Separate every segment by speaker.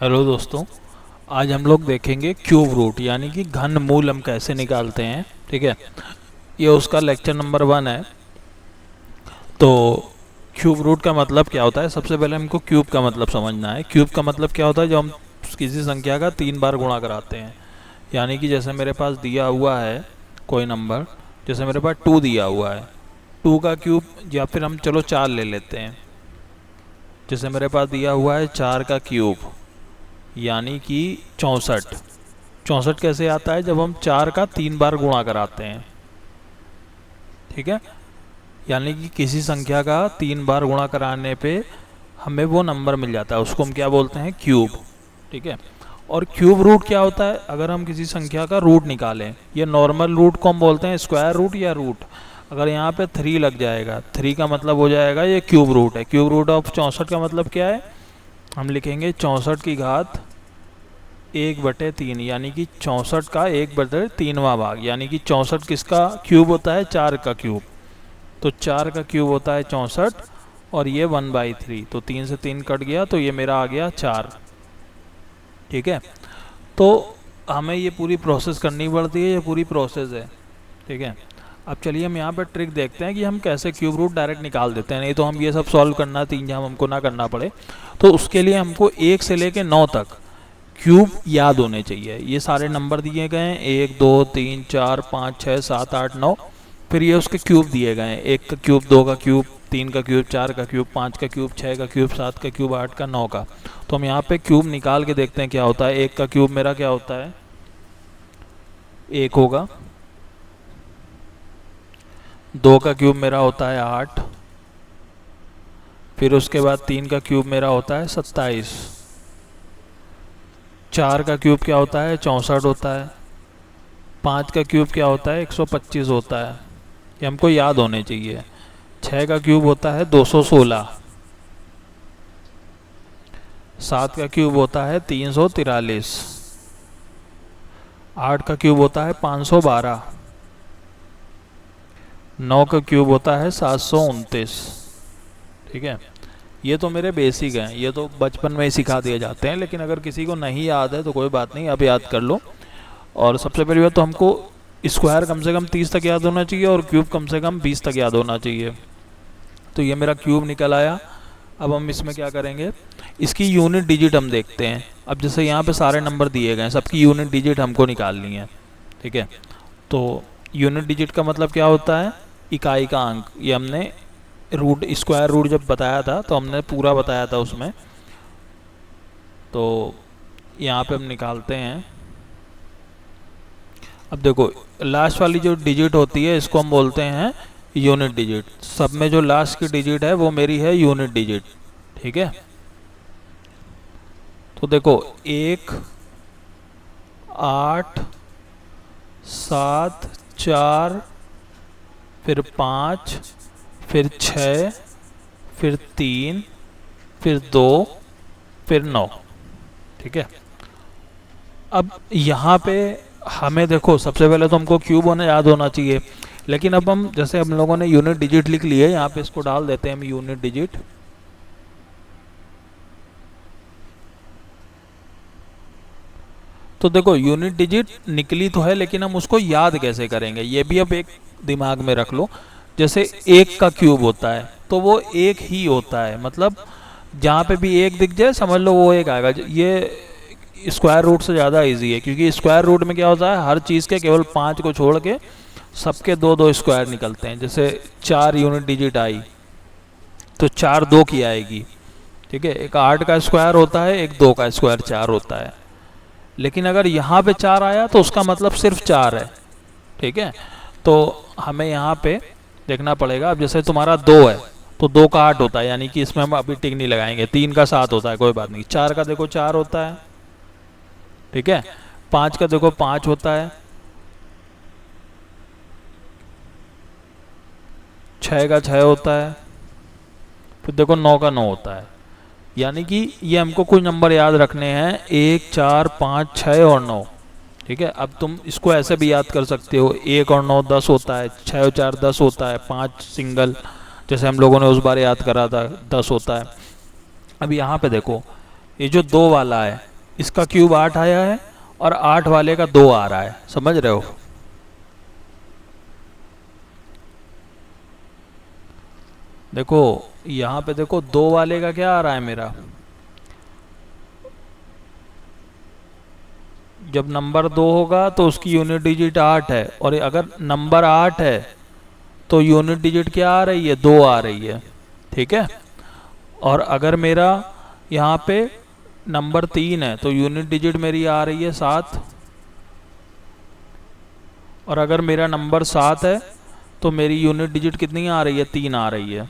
Speaker 1: Hello दोस्तों, आज हम लोग देखेंगे क्यूब रूट यानी कि घन मूल हम कैसे निकालते हैं। ठीक है, ये उसका लेक्चर नंबर 1 है। तो क्यूब रूट का मतलब क्या होता है, सबसे पहले हमको क्यूब का मतलब समझना है। क्यूब का मतलब क्या होता है, जब हम किसी संख्या का 3 बार गुणा कराते हैं। यानी कि जैसे मेरे पास दिया हुआ है कोई नंबर, जैसे मेरे पास 2 दिया हुआ है, 2 का क्यूब, या फिर हम चलो 4 ले लेते हैं। जैसे मेरे पास दिया हुआ है 4 का क्यूब यानी कि 64। 64 कैसे आता है, जब हम 4 का 3 बार गुणा कराते हैं। ठीक है, यानी कि किसी संख्या का 3 बार गुणा कराने पे हमें वो नंबर मिल जाता है, उसको हम क्या बोलते हैं, क्यूब। ठीक है, और क्यूब रूट क्या होता है, अगर हम किसी संख्या का रूट निकालें, ये नॉर्मल रूट को हम बोलते हैं स्क्वायर रूट या रूट। अगर यहाँ पे 3 लग जाएगा, 3 का मतलब हो जाएगा ये क्यूब रूट है। क्यूब रूट ऑफ 64 का मतलब क्या है, हम लिखेंगे 64 की घात 1/3, यानी कि 64 का 1/3वां भाग। यानी कि 64 किसका क्यूब होता है, 4 का क्यूब। तो 4 का क्यूब होता है 64, और ये 1/3, तो 3 से 3 कट गया, तो ये मेरा आ गया 4। ठीक है, तो हमें ये पूरी प्रोसेस करनी पड़ती है, ये पूरी प्रोसेस है। ठीक है, अब चलिए हम यहाँ पर ट्रिक देखते हैं कि हम कैसे क्यूब रूट डायरेक्ट निकाल देते हैं। नहीं तो हम ये सब सॉल्व करना, 3 जाम हमको ना करना पड़े। तो उसके लिए हमको 1 से लेके 9 तक क्यूब याद होने चाहिए। ये सारे नंबर दिए गए हैं, 1 2 3 4 5 6 7 8 9। फिर ये उसके क्यूब दिए गए हैं, 1 का क्यूब, 2 का क्यूब, 3 का क्यूब, 4 का क्यूब, 5 का क्यूब, 6 का क्यूब, 7 का क्यूब, 8 का, 9 का। तो हम यहाँ पे क्यूब निकाल के देखते हैं क्या होता है। 1 का क्यूब मेरा क्या होता है, 1 होगा। 2 का क्यूब मेरा होता है 8। फिर उसके बाद 3 का क्यूब मेरा होता है 27। 4 का क्यूब क्या होता है, 64 होता है। 5 का क्यूब क्या होता है, 125 होता है। ये हमको याद होने चाहिए। 6 का क्यूब होता है 216। 7 का क्यूब होता है 343। 8 का क्यूब होता है 512। 9 का क्यूब होता है 729। ठीक है, ये तो मेरे बेसिक हैं, ये तो बचपन में ही सिखा दिए जाते हैं। लेकिन अगर किसी को नहीं याद है तो कोई बात नहीं, अब याद कर लो। और सबसे पहली बात तो हमको स्क्वायर कम से कम 30 तक याद होना चाहिए, और क्यूब कम से कम 20 तक याद होना चाहिए। तो ये मेरा क्यूब निकल आया। अब हम इसमें क्या करेंगे, इसकी यूनिट डिजिट हम देखते हैं। अब जैसे यहाँ पे सारे नंबर दिए गए हैं, सबकी यूनिट डिजिट हमको निकालनी है। ठीक है, तो यूनिट डिजिट का मतलब क्या होता है, इकाई का अंक। ये हमने रूट, स्क्वायर रूट जब बताया था तो हमने पूरा बताया था उसमें। तो यहाँ पे हम निकालते हैं। अब देखो, लास्ट वाली जो डिजिट होती है इसको हम बोलते हैं यूनिट डिजिट। सब में जो लास्ट की डिजिट है वो मेरी है यूनिट डिजिट। ठीक है, तो देखो 1 8 7 4, फिर 5, फिर 6, फिर 3, फिर 2, फिर 9। ठीक है, अब यहाँ पे हमें देखो, सबसे पहले तो हमको क्यूब होना याद होना चाहिए। लेकिन अब हम, जैसे हम लोगों ने यूनिट डिजिट लिख ली है, यहाँ पे इसको डाल देते हैं हम यूनिट डिजिट। तो देखो यूनिट डिजिट निकली तो है, लेकिन हम उसको याद कैसे करेंगे, ये भी अब एक दिमाग में रख लो। जैसे 1 का क्यूब होता है तो वो 1 ही होता है, मतलब जहाँ पे भी 1 दिख जाए समझ लो वो 1 आएगा। ये स्क्वायर रूट से ज़्यादा इजी है, क्योंकि स्क्वायर रूट में क्या होता है, हर चीज़ के केवल 5 को छोड़ के सबके 2 2 स्क्वायर निकलते हैं। जैसे 4 यूनिट डिजिट आई तो 4 2 की आएगी। ठीक है, एक 8 का स्क्वायर होता है, एक 2 का स्क्वायर 4 होता है। लेकिन अगर यहाँ पे 4 आया तो उसका मतलब सिर्फ 4 है। ठीक है, तो हमें यहाँ पे देखना पड़ेगा। अब जैसे तुम्हारा 2 है तो 2 का 8 होता है, यानी कि इसमें हम अभी टिक नहीं लगाएंगे। 3 का 7 होता है, कोई बात नहीं। 4 का देखो 4 होता है। ठीक है, 5 का देखो 5 होता है। 6 का 6 होता है। फिर देखो 9 का 9 होता है। यानी कि ये हमको कुछ नंबर याद रखने हैं, 1 4 5 6 और 9। ठीक है, अब तुम इसको ऐसे भी याद कर सकते हो, 1 और 9 10 होता है, 6 और 4 10 होता है, 5 सिंगल, जैसे हम लोगों ने उस बार याद करा था, 10 होता है। अब यहाँ पे देखो, ये जो 2 वाला है इसका क्यूब 8 आया है और 8 वाले का 2 आ रहा है, समझ रहे हो। देखो यहाँ पे देखो 2 वाले का क्या आ रहा है मेरा, जब नंबर 2 होगा तो उसकी यूनिट डिजिट 8 है, और अगर नंबर 8 है तो यूनिट डिजिट क्या आ रही है, 2 आ रही है, ठीक है। और अगर मेरा यहाँ पे नंबर 3 है तो यूनिट डिजिट मेरी आ रही है 7, और अगर मेरा नंबर 7 है तो मेरी यूनिट डिजिट कितनी आ रही है, 3 आ रही है।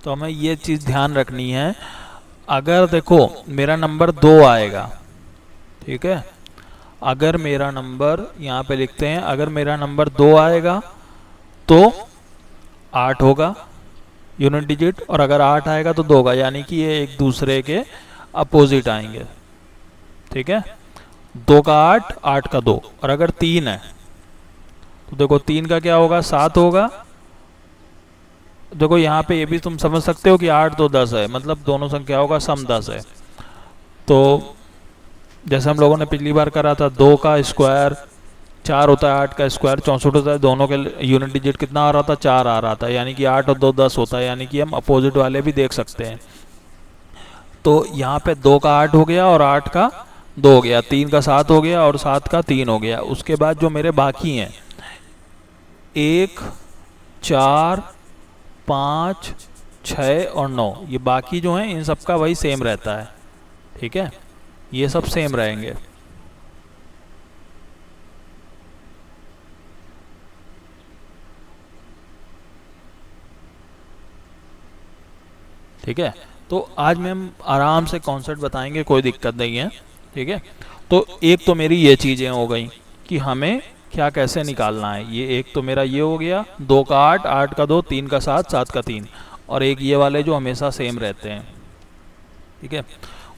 Speaker 1: तो हमें ये चीज़ ध्यान रखनी है, अगर देखो मेरा नंबर 2 आएगा, ठीक है, अगर मेरा नंबर यहाँ पे लिखते हैं, अगर मेरा नंबर 2 आएगा तो 8 होगा यूनिट डिजिट, और अगर 8 आएगा तो 2 होगा, यानी कि ये एक दूसरे के अपोजिट आएंगे, ठीक है। 2 का 8, 8 का 2, और अगर 3 है तो देखो 3 का क्या होगा, 7 होगा। देखो यहाँ पे ये भी तुम समझ सकते हो कि 8 2 10 है, मतलब दोनों संख्याओं का सम 10 है। तो जैसे हम लोगों ने पिछली बार करा था, 2 का स्क्वायर 4 होता है, 8 का स्क्वायर 64 होता है, दोनों के यूनिट डिजिट कितना आ रहा था, 4 आ रहा था, यानी कि 8 और 2 10 होता है, यानी कि हम अपोजिट वाले भी देख सकते हैं। तो यहाँ पे 2 का 8 हो गया और 8 का 2 हो गया, 3 का 7 हो गया और 7 का 3 हो गया। उसके बाद जो मेरे बाकी हैं 1 4 5 6 और 9, ये बाकी जो हैं इन सब का वही सेम रहता है, ठीक है, ये सब सेम रहेंगे। ठीक है, तो आज में हम आराम से कॉन्सेप्ट बताएंगे, कोई दिक्कत नहीं है, ठीक है। तो एक तो मेरी ये चीज़ें हो गई कि हमें क्या कैसे निकालना है, ये एक तो मेरा ये हो गया, 2 का 8, 8 का 2, 3 का 7, 7 का 3, और एक ये वाले जो हमेशा सेम रहते हैं, ठीक है।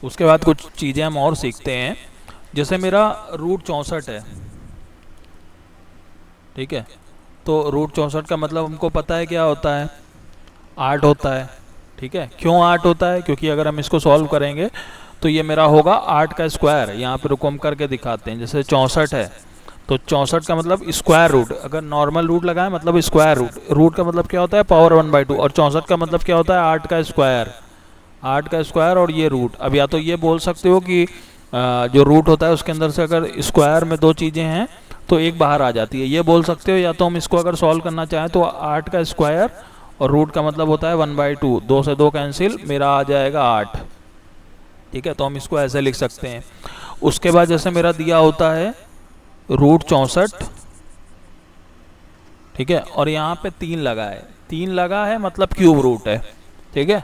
Speaker 1: उसके बाद कुछ चीज़ें हम और सीखते हैं, जैसे मेरा रूट 64 है, ठीक है, तो रूट 64 का मतलब हमको पता है क्या होता है, 8 होता है, ठीक है। क्यों 8 होता है, क्योंकि अगर हम इसको सॉल्व करेंगे तो ये मेरा होगा 8 का स्क्वायर, यहाँ पे रुको हम करके दिखाते हैं। जैसे 64 है तो 64 का मतलब स्क्वायर रूट, अगर नॉर्मल रूट लगाए मतलब स्क्वायर रूट, रूट का मतलब क्या होता है, पावर 1/2, और 64 का मतलब क्या होता है, 8 का स्क्वायर, 8 का स्क्वायर और ये रूट। अब या तो ये बोल सकते हो कि जो रूट होता है उसके अंदर से अगर स्क्वायर में 2 चीज़ें हैं तो एक बाहर आ जाती है, ये बोल सकते हो। या तो हम इसको अगर सॉल्व करना चाहें तो 8 का स्क्वायर और रूट का मतलब होता है 1/2, 2 से 2 कैंसिल, मेरा आ जाएगा 8, ठीक है। तो हम इसको ऐसे लिख सकते हैं। उसके बाद जैसे मेरा दिया होता है रूट 64, ठीक है, और यहाँ पे 3 लगा है, 3 लगा है मतलब क्यूब रूट है, ठीक है।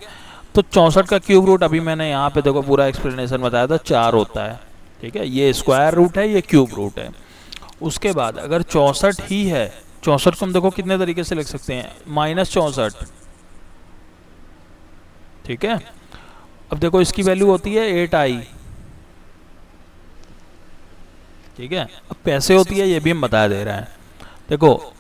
Speaker 1: तो 64 का क्यूब रूट अभी मैंने यहाँ पे देखो पूरा एक्सप्लेनेशन बताया था, 4 होता है, ठीक है, ये स्क्वायर रूट है, ये क्यूब रूट है। उसके बाद अगर 64 ही है, 64 को हम देखो कितने तरीके से लिख सकते हैं, -64, ठीक है। अब देखो इसकी वैल्यू होती है 8i, ठीक है। अब कैसे होती है ये भी हम बता दे रहे हैं। देखो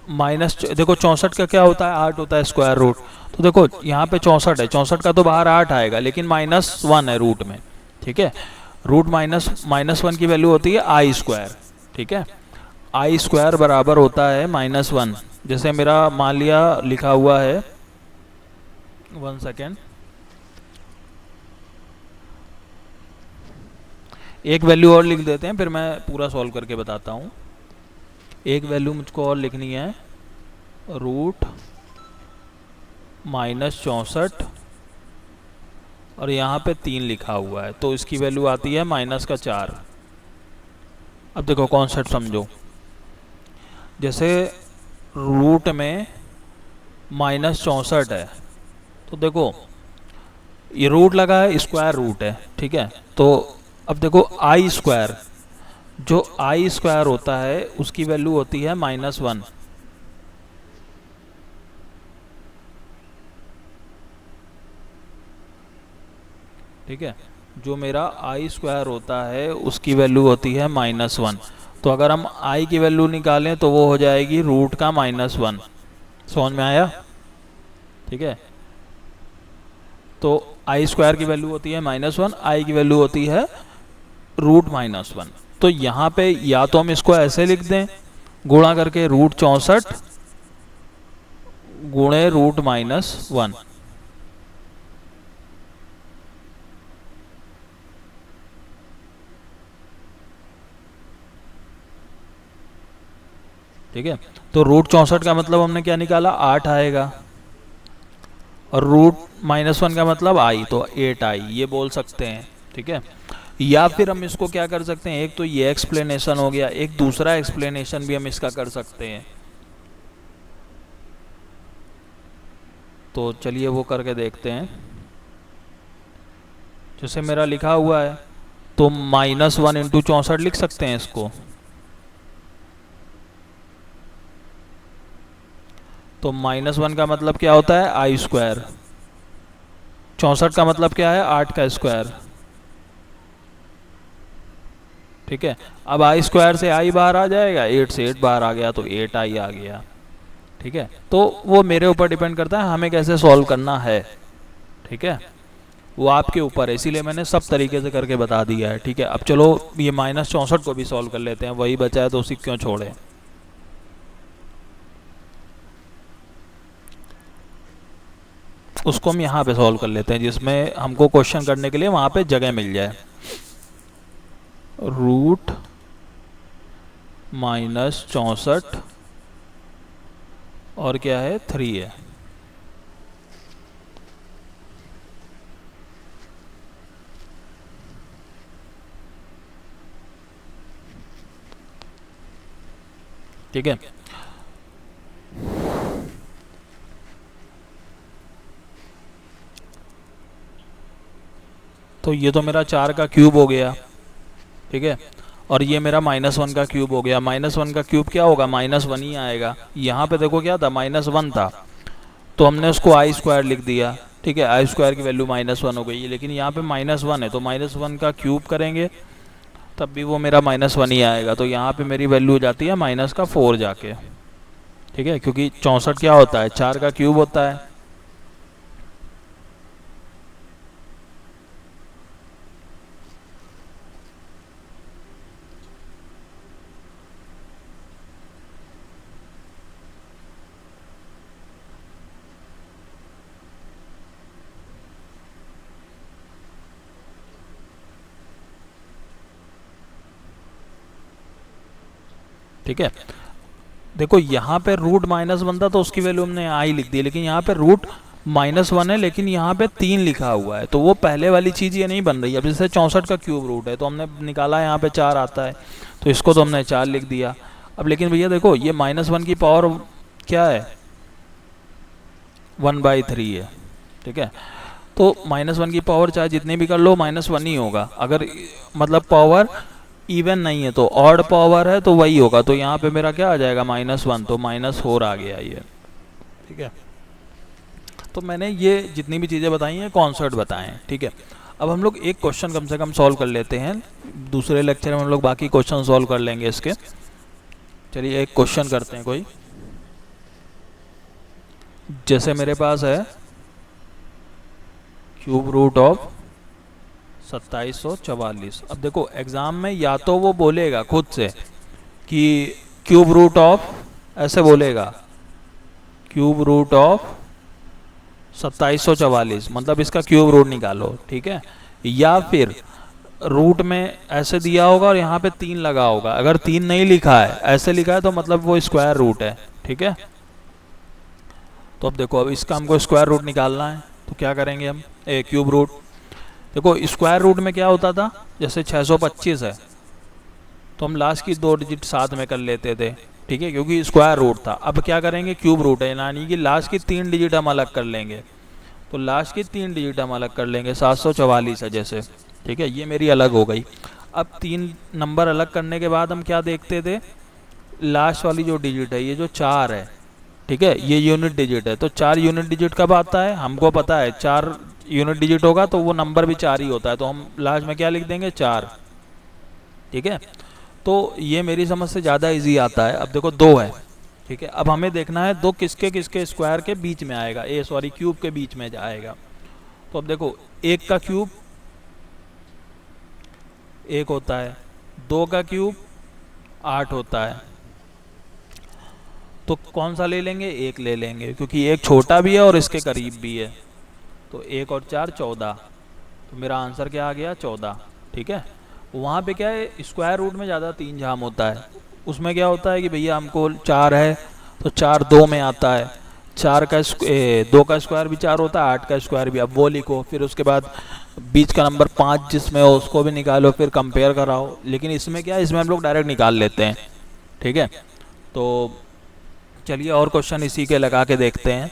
Speaker 1: देखो 64 का क्या होता है, 8 होता है स्क्वायर रूट। तो देखो यहाँ पे 64 है, 64 का तो बाहर 8 आएगा, लेकिन -1 है रूट में, ठीक है। रूट -1 की वैल्यू होती है आई स्क्वायर, ठीक है। आई स्क्वायर बराबर होता है -1। जैसे मेरा मान लिया लिखा हुआ है, 1 सेकेंड, एक वैल्यू और लिख देते हैं, फिर मैं पूरा सॉल्व करके बताता हूँ। एक वैल्यू मुझको और लिखनी है, रूट -64 और यहाँ पे 3 लिखा हुआ है, तो इसकी वैल्यू आती है -4। अब देखो कॉन्सेप्ट समझो, जैसे रूट में -64 है, तो देखो ये रूट लगा है, स्क्वायर रूट है, ठीक है। तो अब देखो आई स्क्वायर, जो आई स्क्वायर होता है उसकी वैल्यू होती है -1, ठीक है। जो मेरा आई स्क्वायर होता है उसकी वैल्यू होती है -1। तो अगर हम आई की वैल्यू निकालें तो वो हो जाएगी रूट का -1। समझ में आया, ठीक है। तो आई स्क्वायर की वैल्यू होती है -1, आई की वैल्यू होती है √-1। तो यहाँ पे या तो हम इसको ऐसे लिख दें, गुणा करके √64 गुणे √-1। ठीक है, तो √64 का मतलब हमने क्या निकाला, 8 आएगा, और √-1 का मतलब आई, तो 8 आई, ये बोल सकते हैं। ठीक है, या फिर हम इसको क्या कर सकते हैं, एक तो ये एक्सप्लेनेशन हो गया, एक दूसरा एक्सप्लेनेशन भी हम इसका कर सकते हैं। तो चलिए वो करके देखते हैं। जैसे मेरा लिखा हुआ है तो -1 × 64 लिख सकते हैं इसको। तो -1 का मतलब क्या होता है, आई स्क्वायर। 64 का मतलब क्या है, 8 का स्क्वायर। ठीक है, अब आई स्क्वायर से आई बाहर आ जाएगा, 8 से 8 बाहर आ गया, तो 8 आई आ गया। ठीक है, तो वो मेरे ऊपर डिपेंड करता है हमें कैसे सॉल्व करना है। ठीक है, वो आपके ऊपर है, इसीलिए मैंने सब तरीके से करके बता दिया है। ठीक है, अब चलो ये -64 को भी सॉल्व कर लेते हैं, वही बचा है तो उसी क्यों छोड़े। उसको हम यहाँ पे सॉल्व कर लेते हैं, जिसमें हमको क्वेश्चन करने के लिए वहाँ पे जगह मिल जाए। √-64 और क्या है, 3 है। ठीक है, तो ये तो मेरा 4 का क्यूब हो गया। ठीक है, और ये मेरा -1 का क्यूब हो गया। -1 का क्यूब क्या होगा, -1 ही आएगा। यहाँ पे देखो क्या था, -1 था, तो हमने उसको आई स्क्वायर लिख दिया। ठीक है, आई स्क्वायर की वैल्यू -1 हो गई, लेकिन यहाँ पे -1 है, तो -1 का क्यूब करेंगे तब भी वो मेरा -1 ही आएगा। तो यहाँ पे मेरी वैल्यू हो जाती है -4 जाके। ठीक है, क्योंकि 64 क्या होता है, 4 का क्यूब होता है। ठीक है, देखो यहाँ पे √-1 था तो उसकी वैल्यू हमने आई लिख दी, लेकिन यहाँ पे √-1 है, लेकिन यहाँ पे 3 लिखा हुआ है, तो वो पहले वाली चीज़ ये नहीं बन रही। अब जैसे 64 का क्यूब रूट है तो हमने निकाला, यहाँ पे 4 आता है, तो इसको तो हमने 4 लिख दिया। अब लेकिन भैया देखो ये -1 की पावर क्या है, 1/3 है। ठीक है, तो -1 की पावर चाहे जितनी भी कर लो -1 ही होगा। अगर मतलब पावर इवन नहीं है तो ऑड पावर है तो वही होगा। तो यहाँ पे मेरा क्या आ जाएगा, -1, तो -4 आ गया ये। ठीक है, तो मैंने ये जितनी भी चीज़ें बताई हैं कॉन्सेप्ट बताए हैं। ठीक है, अब हम लोग एक क्वेश्चन कम से कम सॉल्व कर लेते हैं, दूसरे लेक्चर में हम लोग बाकी क्वेश्चन सॉल्व कर लेंगे इसके। चलिए एक क्वेश्चन करते हैं कोई। जैसे मेरे पास है क्यूब रूट ऑफ 2744। अब देखो एग्ज़ाम में या तो वो बोलेगा खुद से कि क्यूब रूट ऑफ, ऐसे बोलेगा क्यूब रूट ऑफ 2744, मतलब इसका क्यूब रूट निकालो। ठीक है, या फिर रूट में ऐसे दिया होगा और यहाँ पे 3 लगा होगा। अगर 3 नहीं लिखा है, ऐसे लिखा है, तो मतलब वो स्क्वायर रूट है। ठीक है, तो अब देखो अब इसका हमको स्क्वायर रूट निकालना है, तो क्या करेंगे हम, क्यूब रूट। देखो स्क्वायर रूट में क्या होता था, जैसे 625 है तो हम लास्ट की 2 डिजिट साथ में कर लेते थे। ठीक है, क्योंकि स्क्वायर रूट था। अब क्या करेंगे, क्यूब रूट है, यानी कि लास्ट की 3 डिजिट हम अलग कर लेंगे। तो लास्ट की 3 डिजिट हम अलग कर लेंगे, 744 है जैसे। ठीक है, ये मेरी अलग हो गई। अब 3 नंबर अलग करने के बाद हम क्या देखते थे, लास्ट वाली जो डिजिट है, ये जो 4 है, ठीक है, ये यूनिट डिजिट है। तो 4 यूनिट डिजिट कब आता है, हमको पता है 4 यूनिट डिजिट होगा तो वो नंबर भी 4 ही होता है, तो हम लास्ट में क्या लिख देंगे, 4। ठीक है, तो ये मेरी समझ से ज़्यादा इजी आता है। अब देखो 2 है। ठीक है, अब हमें देखना है 2 किसके किसके स्क्वायर के बीच में आएगा, सॉरी क्यूब के बीच में आएगा। तो अब देखो, 1 का क्यूब 1 होता है, 2 का क्यूब 8 होता है। तो कौन सा ले लेंगे? 1 ले लेंगे, क्योंकि 1 छोटा भी है और इसके करीब भी है। तो 1 और 4 14। तो मेरा आंसर क्या आ गया? 14। ठीक है। वहाँ पे क्या है, स्क्वायर रूट में ज़्यादा 3 झाम होता है। उसमें क्या होता है कि भैया हमको 4 है तो 4 2 में आता है, 2 का स्क्वायर भी 4 होता है, 8 का स्क्वायर भी। अब वो लिखो, फिर उसके बाद बीच का नंबर 5 जिसमें हो उसको भी निकालो, फिर कंपेयर कराओ। लेकिन इसमें क्या है, इसमें हम लोग डायरेक्ट निकाल लेते हैं। ठीक है। तो चलिए और क्वेश्चन इसी के लगा के देखते हैं।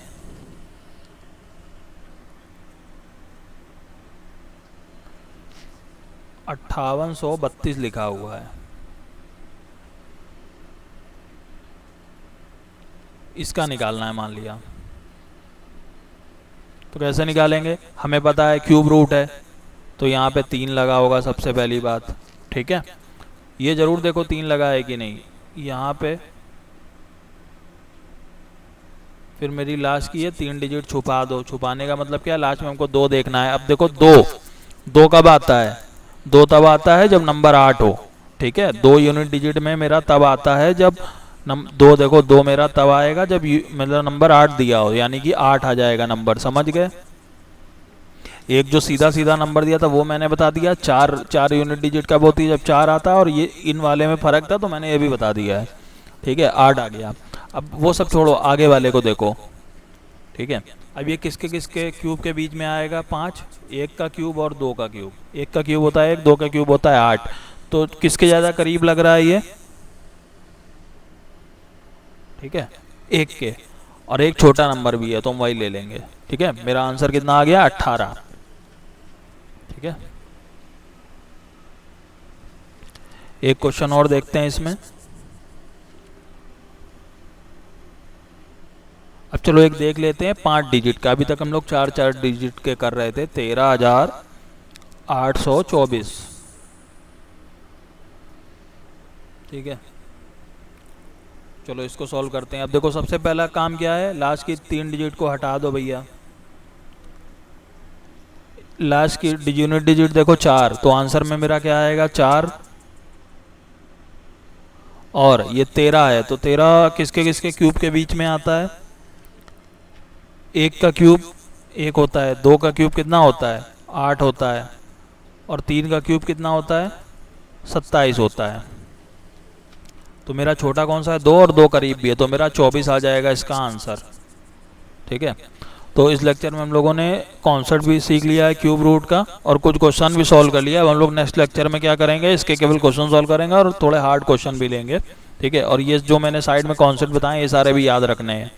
Speaker 1: $5832 लिखा हुआ है, इसका निकालना है मान लिया। तो कैसे निकालेंगे? हमें पता है क्यूब रूट है, तो यहाँ पे 3 लगा होगा सबसे पहली बात। ठीक है। ये जरूर देखो 3 लगा है कि नहीं यहाँ पे। फिर मेरी लास्ट की है 3 डिजिट छुपा दो। छुपाने का मतलब क्या है, लास्ट में हमको 2 देखना है। अब देखो 2 कब आता है? 2 तब आता है जब नंबर 8 हो। ठीक है। 2 यूनिट डिजिट में मेरा तब आता है जब 2, देखो 2 मेरा तब आएगा जब मतलब नंबर 8 दिया हो, यानी कि 8 आ जाएगा नंबर। समझ गए? एक जो सीधा सीधा नंबर दिया था वो मैंने बता दिया। 4 यूनिट डिजिट कब होती है? जब 4 आता है। और ये इन वाले में फ़र्क था तो मैंने ये भी बता दिया है। ठीक है। 8 आ गया। अब वो सब छोड़ो, आगे वाले को देखो। ठीक है। अब ये किसके किसके क्यूब के बीच में आएगा? 5। 1 का क्यूब और 2 का क्यूब। 1 का क्यूब होता है 1, 2 का क्यूब होता है 8। तो किसके ज़्यादा करीब लग रहा है ये? ठीक है, 1 के। और एक छोटा नंबर भी है तो हम वही ले लेंगे। ठीक है। मेरा आंसर कितना आ गया? 18। ठीक है। एक क्वेश्चन और देखते हैं इसमें। अब चलो एक देख लेते हैं 5 डिजिट का। अभी तक हम लोग 4 डिजिट के कर रहे थे। 13,824। ठीक है। चलो इसको सॉल्व करते हैं। अब देखो सबसे पहला काम क्या है, लास्ट की 3 डिजिट को हटा दो भैया। लास्ट की यूनिट डिजिट देखो 4, तो आंसर में मेरा क्या आएगा? 4। और ये 13 है, तो 13 किसके किसके क्यूब के बीच में आता है? 1 का क्यूब 1 होता है, 2 का क्यूब कितना होता है? 8 होता है। और 3 का क्यूब कितना होता है? 27 होता है। तो मेरा छोटा कौन सा है? 2 और 2 करीब भी है, तो मेरा 24 आ जाएगा इसका आंसर। ठीक है। तो इस लेक्चर में हम लोगों ने कॉन्सेप्ट भी सीख लिया है क्यूब रूट का, और कुछ क्वेश्चन भी सॉल्व कर लिया। अब हम लोग नेक्स्ट लेक्चर में क्या करेंगे, इसके केवल क्वेश्चन सॉल्व करेंगे और थोड़े हार्ड क्वेश्चन भी लेंगे। ठीक है। और ये जो मैंने साइड में कॉन्सेप्ट बताए ये सारे भी याद रखने हैं।